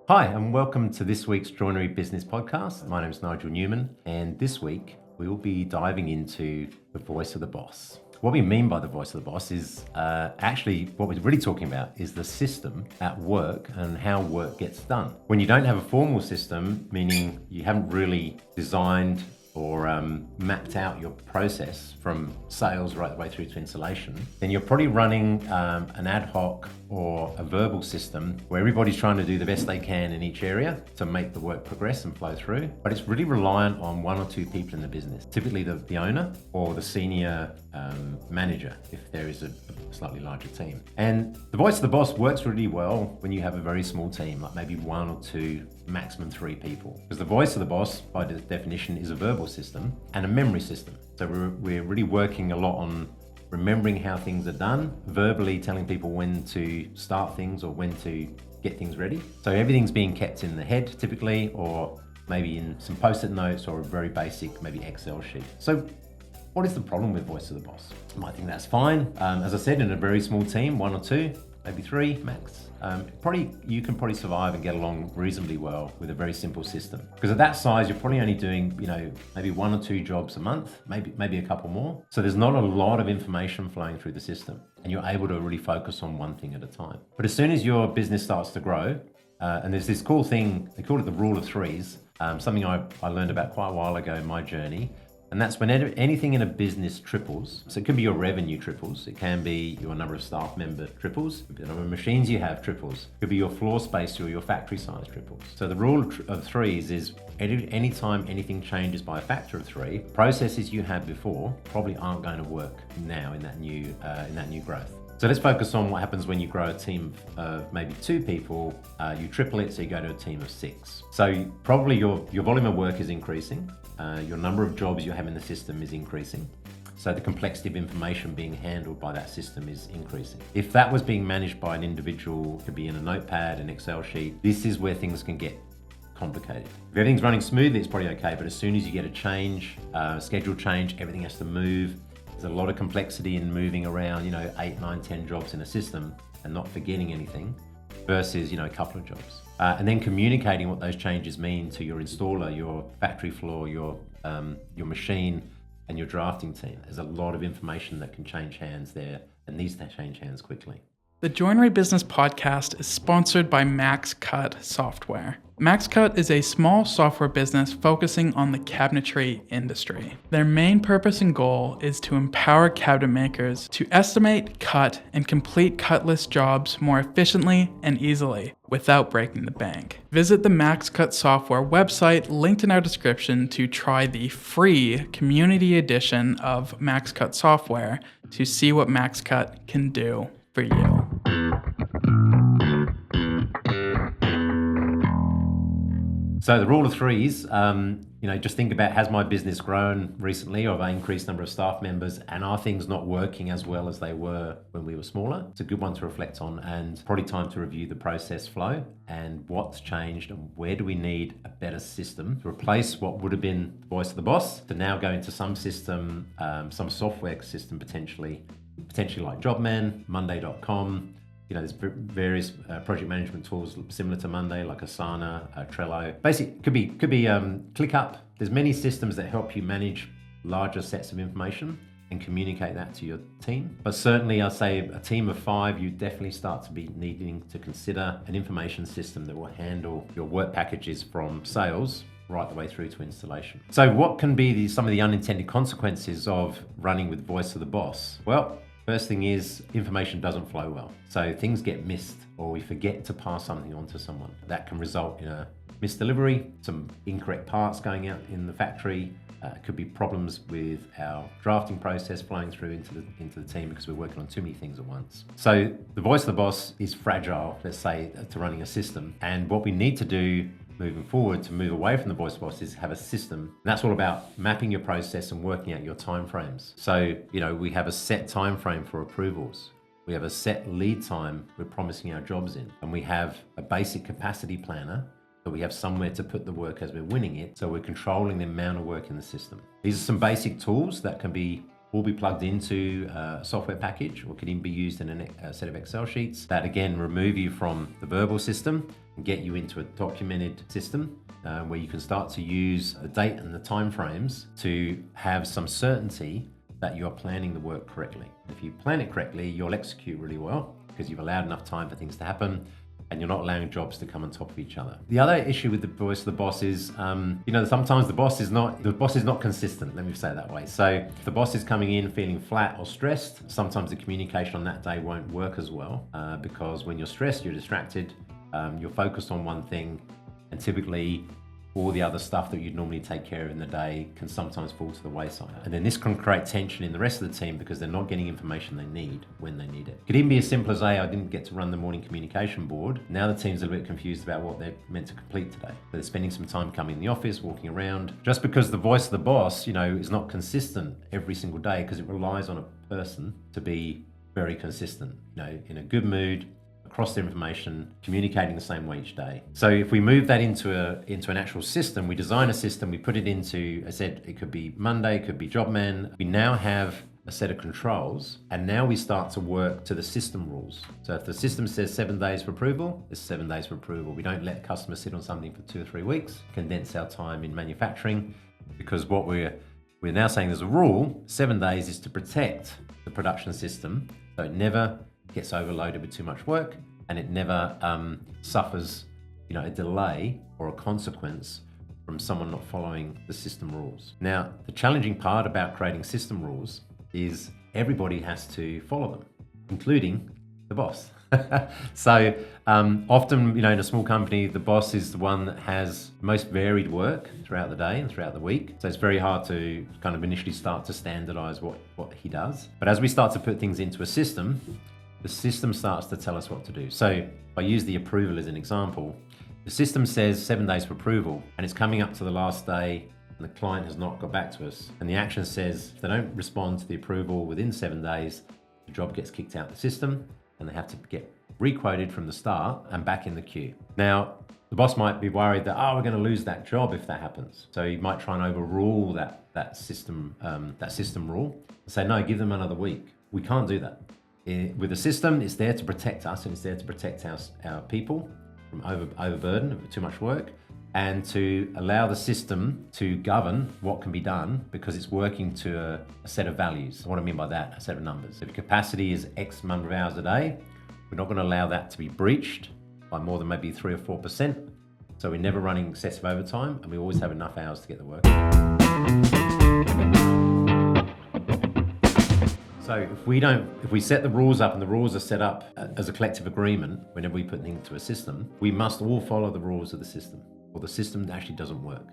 Hi, and welcome to this week's Joinery Business Podcast. My name is Nigel Newman, and this week we will be diving into the voice of the boss. What we mean by the voice of the boss is actually what we're really talking about is the system at work and how work gets done. When you don't have a formal system, meaning you haven't really designed or mapped out your process from sales right the way through to installation, then you're probably running an ad hoc or a verbal system where everybody's trying to do the best they can in each area to make the work progress and flow through. But it's really reliant on one or two people in the business, typically the owner or the senior manager if there is a slightly larger team. And the voice of the boss works really well when you have a very small team, like maybe one or two, maximum three people. Because the voice of the boss, by definition, is a verbal system and a memory system. So we're really working a lot on remembering how things are done, verbally telling people when to start things or when to get things ready. So everything's being kept in the head typically, or maybe in some post-it notes or a very basic, maybe Excel sheet. So what is the problem with voice of the boss? You might think that's fine. As I said, in a very small team, one or two, maybe three max. You can probably survive and get along reasonably well with a very simple system. Because at that size, you're probably only doing, maybe one or two jobs a month, maybe a couple more. So there's not a lot of information flowing through the system, and you're able to really focus on one thing at a time. But as soon as your business starts to grow, and there's this cool thing, they call it the rule of threes, something I learned about quite a while ago in my journey. And that's when anything in a business triples. So it could be your revenue triples. It can be your number of staff member triples. It could be the number of machines you have triples. It could be your floor space or your factory size triples. So the rule of threes is anytime anything changes by a factor of three, processes you had before probably aren't going to work now in that new growth. So let's focus on what happens when you grow a team of maybe two people, you triple it, so you go to a team of six. So probably your volume of work is increasing, your number of jobs you have in the system is increasing. So the complexity of information being handled by that system is increasing. If that was being managed by an individual, it could be in a notepad, an Excel sheet, this is where things can get complicated. If everything's running smoothly, it's probably okay, but as soon as you get a change, schedule change, everything has to move. There's a lot of complexity in moving around, 8, 9, 10 jobs in a system and not forgetting anything versus, a couple of jobs. And then communicating what those changes mean to your installer, your factory floor, your machine, and your drafting team. There's a lot of information that can change hands there and needs to change hands quickly. The Joinery Business Podcast is sponsored by MaxCut Software. MaxCut is a small software business focusing on the cabinetry industry. Their main purpose and goal is to empower cabinet makers to estimate, cut, and complete cutless jobs more efficiently and easily without breaking the bank. Visit the MaxCut Software website linked in our description to try the free community edition of MaxCut Software to see what MaxCut can do for you. So the rule of threes, just think about, has my business grown recently, or have I increased number of staff members, and are things not working as well as they were when we were smaller? It's a good one to reflect on, and probably time to review the process flow and what's changed and where do we need a better system to replace what would have been the voice of the boss to now go into some system, some software system potentially like Jobman, Monday.com. There's various project management tools similar to Monday, like Asana, Trello. Basically, could be ClickUp. There's many systems that help you manage larger sets of information and communicate that to your team. But certainly, I'd say a team of 5, you definitely start to be needing to consider an information system that will handle your work packages from sales right the way through to installation. So what can be some of the unintended consequences of running with voice of the boss? Well, first thing is information doesn't flow well. So things get missed, or we forget to pass something on to someone. That can result in a missed delivery, some incorrect parts going out in the factory. It could be problems with our drafting process flowing through into the team because we're working on too many things at once. So the voice of the boss is fragile, let's say, to running a system. And what we need to do moving forward to move away from the voice of the boss is have a system. And that's all about mapping your process and working out your timeframes. So, we have a set time frame for approvals. We have a set lead time we're promising our jobs in. And we have a basic capacity planner, so we have somewhere to put the work as we're winning it. So we're controlling the amount of work in the system. These are some basic tools that will be plugged into a software package, or can even be used in a set of Excel sheets that again remove you from the verbal system and get you into a documented system where you can start to use the date and the time frames to have some certainty that you're planning the work correctly. If you plan it correctly, you'll execute really well because you've allowed enough time for things to happen and you're not allowing jobs to come on top of each other. The other issue with the voice of the boss is, sometimes the boss is not consistent, let me say it that way. So if the boss is coming in feeling flat or stressed, sometimes the communication on that day won't work as well because when you're stressed, you're distracted, you're focused on one thing, and typically all the other stuff that you'd normally take care of in the day can sometimes fall to the wayside. And then this can create tension in the rest of the team because they're not getting information they need when they need it. It could even be as simple as, I didn't get to run the morning communication board. Now the team's a little bit confused about what they're meant to complete today. So they're spending some time coming in the office, walking around. Just because the voice of the boss, is not consistent every single day because it relies on a person to be very consistent, in a good mood, across the information, communicating the same way each day. So if we move that into an actual system, we design a system, we put it into, I said, it could be Monday, it could be Jobman. We now have a set of controls, and now we start to work to the system rules. So if the system says 7 days for approval, it's 7 days for approval. We don't let customers sit on something for 2 or 3 weeks, condense our time in manufacturing, because what we're now saying there's a rule, 7 days is to protect the production system, so it never gets overloaded with too much work, and it never suffers, a delay or a consequence from someone not following the system rules. Now, the challenging part about creating system rules is everybody has to follow them, including the boss. So often, in a small company, the boss is the one that has most varied work throughout the day and throughout the week. So it's very hard to kind of initially start to standardize what he does. But as we start to put things into a system, the system starts to tell us what to do. So if I use the approval as an example, the system says 7 days for approval, and it's coming up to the last day and the client has not got back to us. And the action says if they don't respond to the approval within 7 days, the job gets kicked out of the system and they have to get requoted from the start and back in the queue. Now, the boss might be worried that, we're going to lose that job if that happens. So he might try and overrule that system rule and say, no, give them another week. We can't do that. With the system, it's there to protect us and it's there to protect our people from overburden of too much work, and to allow the system to govern what can be done because it's working to a set of values. What I mean by that, a set of numbers. If capacity is X number of hours a day, we're not going to allow that to be breached by more than maybe 3 or 4%. So we're never running excessive overtime and we always have enough hours to get the work done. So if we set the rules up and the rules are set up as a collective agreement, whenever we put things into a system, we must all follow the rules of the system, or the system actually doesn't work.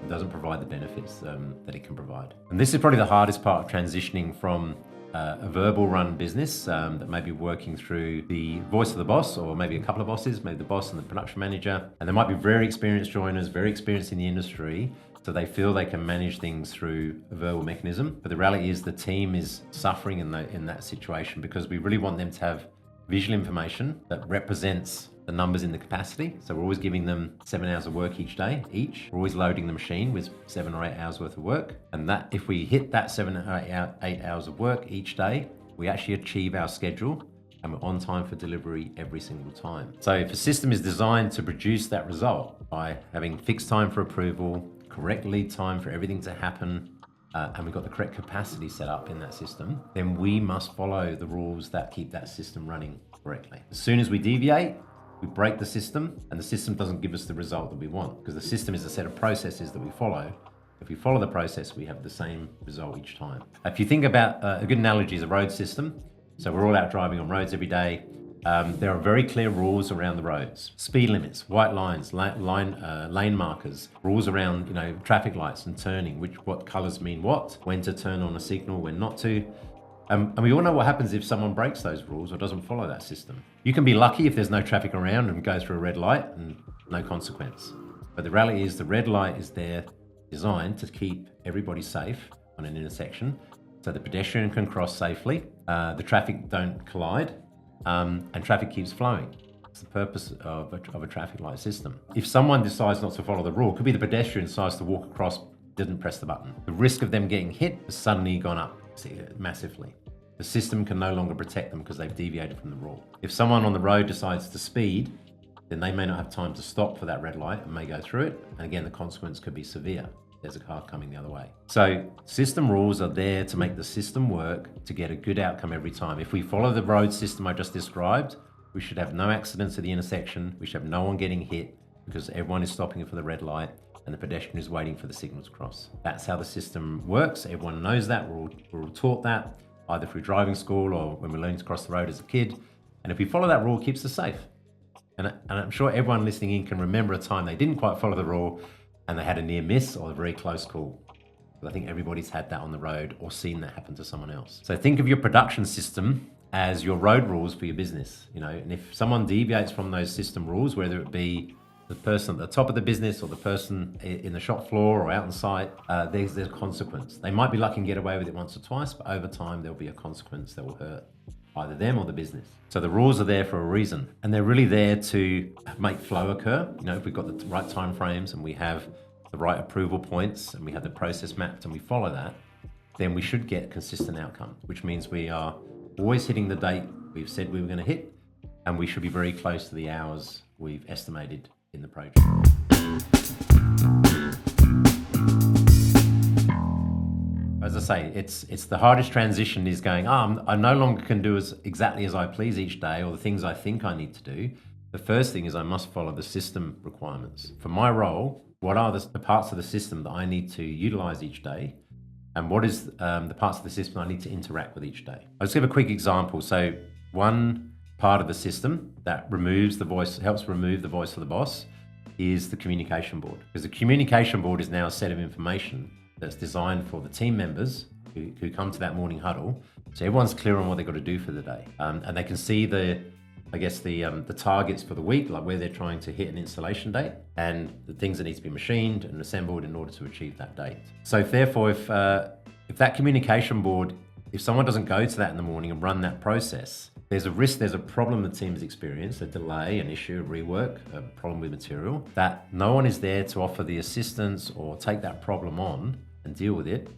It doesn't provide the benefits that it can provide. And this is probably the hardest part of transitioning from a verbal run business that may be working through the voice of the boss, or maybe a couple of bosses, maybe the boss and the production manager. And there might be very experienced joiners, very experienced in the industry, so they feel they can manage things through a verbal mechanism. But the reality is the team is suffering in that situation because we really want them to have visual information that represents the numbers in the capacity. So we're always giving them 7 hours of work each day, We're always loading the machine with 7 or 8 hours worth of work. And that if we hit that 7 or 8 hours of work each day, we actually achieve our schedule and we're on time for delivery every single time. So if a system is designed to produce that result by having fixed time for approval, correct lead time for everything to happen, and we've got the correct capacity set up in that system, then we must follow the rules that keep that system running correctly. As soon as we deviate, we break the system, and the system doesn't give us the result that we want, because the system is a set of processes that we follow. If we follow the process, we have the same result each time. If you think about a good analogy is a road system. So we're all out driving on roads every day. There are very clear rules around the roads. Speed limits, white lines, lane markers, rules around traffic lights and turning, what colours mean what, when to turn on a signal, when not to. And we all know what happens if someone breaks those rules or doesn't follow that system. You can be lucky if there's no traffic around and go through a red light and no consequence. But the reality is the red light is there designed to keep everybody safe on an intersection so the pedestrian can cross safely, the traffic don't collide, and traffic keeps flowing. It's the purpose of a traffic light system. If someone decides not to follow the rule, it could be the pedestrian decides to walk across, didn't press the button. The risk of them getting hit has suddenly gone up massively. The system can no longer protect them because they've deviated from the rule. If someone on the road decides to speed then they may not have time to stop for that red light and may go through it. And again, the consequence could be severe. There's a car coming the other way. So system rules are there to make the system work to get a good outcome every time. If we follow the road system I just described, we should have no accidents at the intersection. We should have no one getting hit because everyone is stopping for the red light and the pedestrian is waiting for the signal to cross. That's how the system works. Everyone knows that. We're all taught that, either through driving school or when we're learning to cross the road as a kid. And if we follow that rule, it keeps us safe. And I'm sure everyone listening in can remember a time they didn't quite follow the rule and they had a near miss or a very close call. But I think everybody's had that on the road or seen that happen to someone else. So think of your production system as your road rules for your business, and if someone deviates from those system rules, whether it be the person at the top of the business or the person in the shop floor or out on site, there's a consequence. They might be lucky and get away with it once or twice, but over time there'll be a consequence that will hurt either them or the business. So the rules are there for a reason, and they're really there to make flow occur. If we've got the right time frames and we have the right approval points and we have the process mapped and we follow that, then we should get consistent outcome, which means we are always hitting the date we've said we were going to hit, and we should be very close to the hours we've estimated in the project. As I say, it's the hardest transition is going, I no longer can do exactly as I please each day or the things I think I need to do. The first thing is I must follow the system requirements. For my role, what are the parts of the system that I need to utilize each day? And what is the parts of the system I need to interact with each day? I'll just give a quick example. So one part of the system that helps remove the voice of the boss is the communication board. Because the communication board is now a set of information that's designed for the team members who come to that morning huddle. So everyone's clear on what they've got to do for the day. And they can see the targets for the week, like where they're trying to hit an installation date and the things that need to be machined and assembled in order to achieve that date. So therefore, if that communication board, if someone doesn't go to that in the morning and run that process, there's a risk, there's a problem the team has experienced, a delay, an issue, a rework, a problem with material, that no one is there to offer the assistance or take that problem on and deal with it.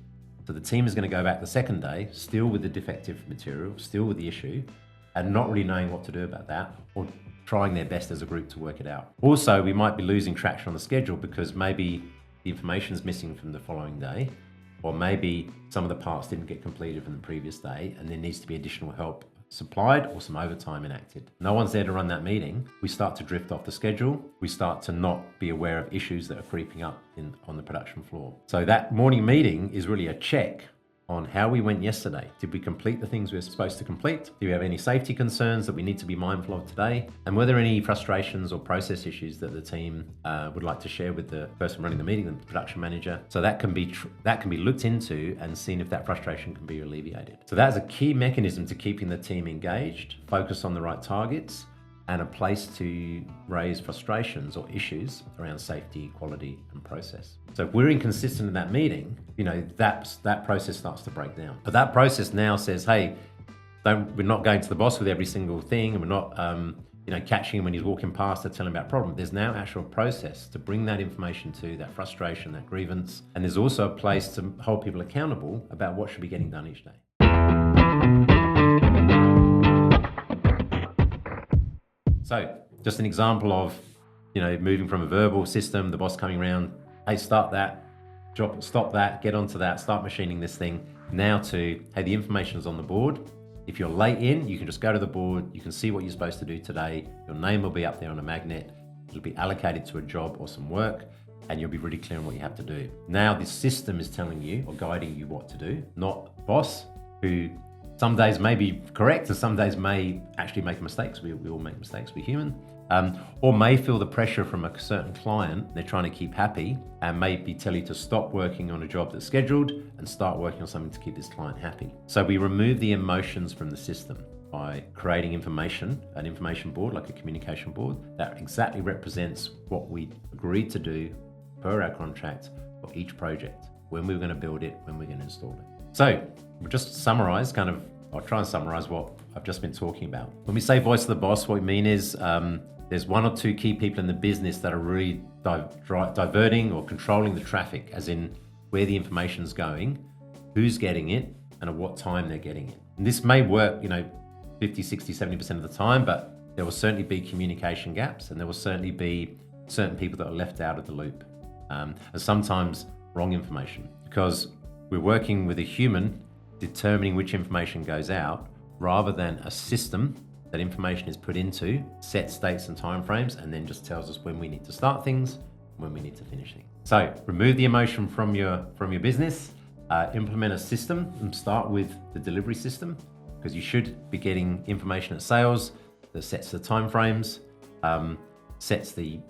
So the team is going to go back the second day, still with the defective material, still with the issue, and not really knowing what to do about that or trying their best as a group to work it out. Also, we might be losing traction on the schedule because maybe the information is missing from the following day, or maybe some of the parts didn't get completed from the previous day and there needs to be additional help supplied or some overtime enacted. No one's there to run that meeting. We start to drift off the schedule. We start to not be aware of issues that are creeping up on the production floor. So that morning meeting is really a check on how we went yesterday. Did we complete the things we were supposed to complete? Do we have any safety concerns that we need to be mindful of today? And were there any frustrations or process issues that the team would like to share with the person running the meeting, the production manager? So that can be looked into and seen if that frustration can be alleviated. So that's a key mechanism to keeping the team engaged, focus on the right targets, and a place to raise frustrations or issues around safety, quality, and process. So if we're inconsistent in that meeting, that process starts to break down. But that process now says, hey, we're not going to the boss with every single thing, and we're not catching him when he's walking past to tell him about a problem. There's now actual process to bring that information to, that frustration, that grievance. And there's also a place to hold people accountable about what should be getting done each day. So just an example of, moving from a verbal system, the boss coming around, hey, start that, stop that, get onto that, start machining this thing, now to, hey, the information is on the board. If you're late in, you can just go to the board, you can see what you're supposed to do today, your name will be up there on a magnet, it'll be allocated to a job or some work, and you'll be really clear on what you have to do. Now the system is telling you or guiding you what to do, not boss, who some days may be correct and some days may actually make mistakes. We all make mistakes, we're human. Or may feel the pressure from a certain client, they're trying to keep happy and maybe tell you to stop working on a job that's scheduled and start working on something to keep this client happy. So we remove the emotions from the system by creating an information board, like a communication board, that exactly represents what we agreed to do per our contract for each project, when we were going to build it, when we're going to install it. So we'll just summarize, I'll try and summarize what I've just been talking about. When we say voice of the boss, what we mean is there's one or two key people in the business that are really diverting or controlling the traffic, as in where the information's going, who's getting it, and at what time they're getting it. And this may work, 50, 60, 70% of the time, but there will certainly be communication gaps, and there will certainly be certain people that are left out of the loop. And sometimes wrong information, because we're working with a human determining which information goes out rather than a system that information is put into, sets dates and timeframes, and then just tells us when we need to start things, when we need to finish things. So remove the emotion from your business, implement a system, and start with the delivery system, because you should be getting information at sales that sets the timeframes, sets the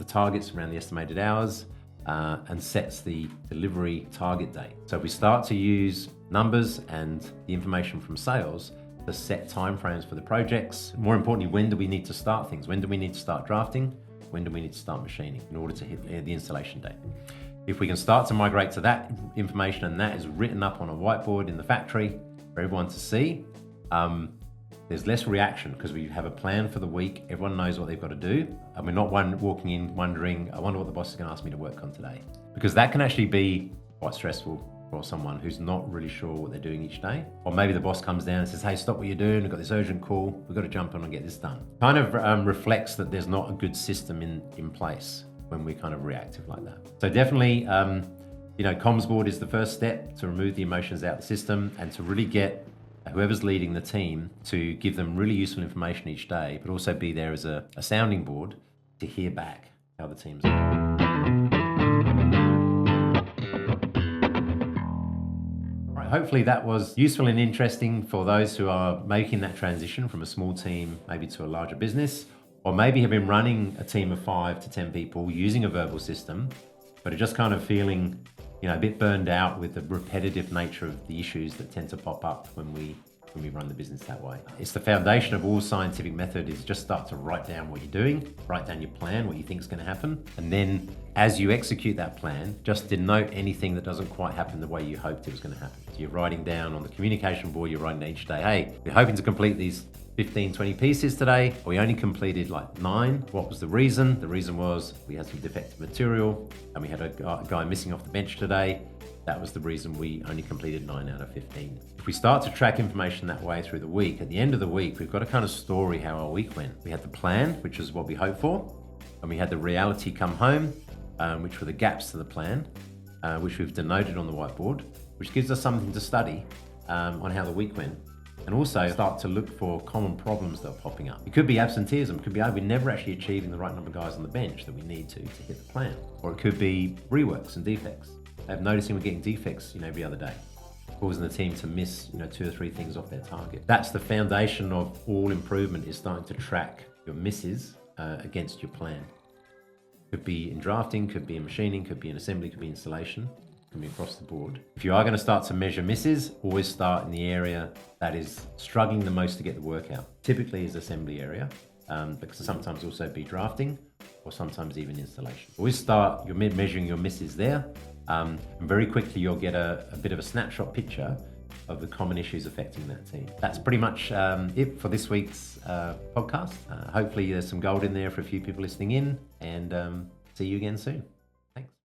targets around the estimated hours, and sets the delivery target date. So if we start to use numbers and the information from sales to set timeframes for the projects, more importantly, when do we need to start things? When do we need to start drafting? When do we need to start machining in order to hit the installation date? If we can start to migrate to that information, and that is written up on a whiteboard in the factory for everyone to see, there's less reaction, because we have a plan for the week. Everyone knows what they've got to do. And we're not walking in wondering, I wonder what the boss is going to ask me to work on today. Because that can actually be quite stressful for someone who's not really sure what they're doing each day. Or maybe the boss comes down and says, hey, stop what you're doing. We've got this urgent call. We've got to jump on and get this done. Kind of reflects that there's not a good system in place when we're kind of reactive like that. So definitely, comms board is the first step to remove the emotions out of the system and to really get whoever's leading the team to give them really useful information each day, but also be there as a sounding board to hear back how the team's doing. Right, hopefully that was useful and interesting for those who are making that transition from a small team maybe to a larger business, or maybe have been running a team of 5 to 10 people using a verbal system, but are just kind of feeling a bit burned out with the repetitive nature of the issues that tend to pop up when we run the business that way. It's the foundation of all scientific method, is just start to write down what you're doing, write down your plan, what you think is going to happen. And then as you execute that plan, just denote anything that doesn't quite happen the way you hoped it was going to happen. So you're writing down on the communication board, you're writing each day, hey, we're hoping to complete these 15, 20 pieces today. We only completed like 9. What was the reason? The reason was we had some defective material and we had a guy missing off the bench today. That was the reason we only completed 9 out of 15. If we start to track information that way through the week, at the end of the week, we've got a kind of story how our week went. We had the plan, which is what we hoped for, and we had the reality come home, which were the gaps to the plan, which we've denoted on the whiteboard, which gives us something to study on how the week went. And also start to look for common problems that are popping up. It could be absenteeism, it could be we're never actually achieving the right number of guys on the bench that we need to hit the plan. Or it could be reworks and defects. I'm noticing we're getting defects, every other day, causing the team to miss, 2 or 3 things off their target. That's the foundation of all improvement, is starting to track your misses against your plan. Could be in drafting, could be in machining, could be in assembly, could be installation. Can be across the board. If you are going to start to measure misses, always start in the area that is struggling the most to get the work out. Typically is assembly area, because sometimes also be drafting, or sometimes even installation. Always start you're measuring your misses there, and very quickly you'll get a bit of a snapshot picture of the common issues affecting that team. That's pretty much it for this week's podcast. Hopefully there's some gold in there for a few people listening in, and see you again soon.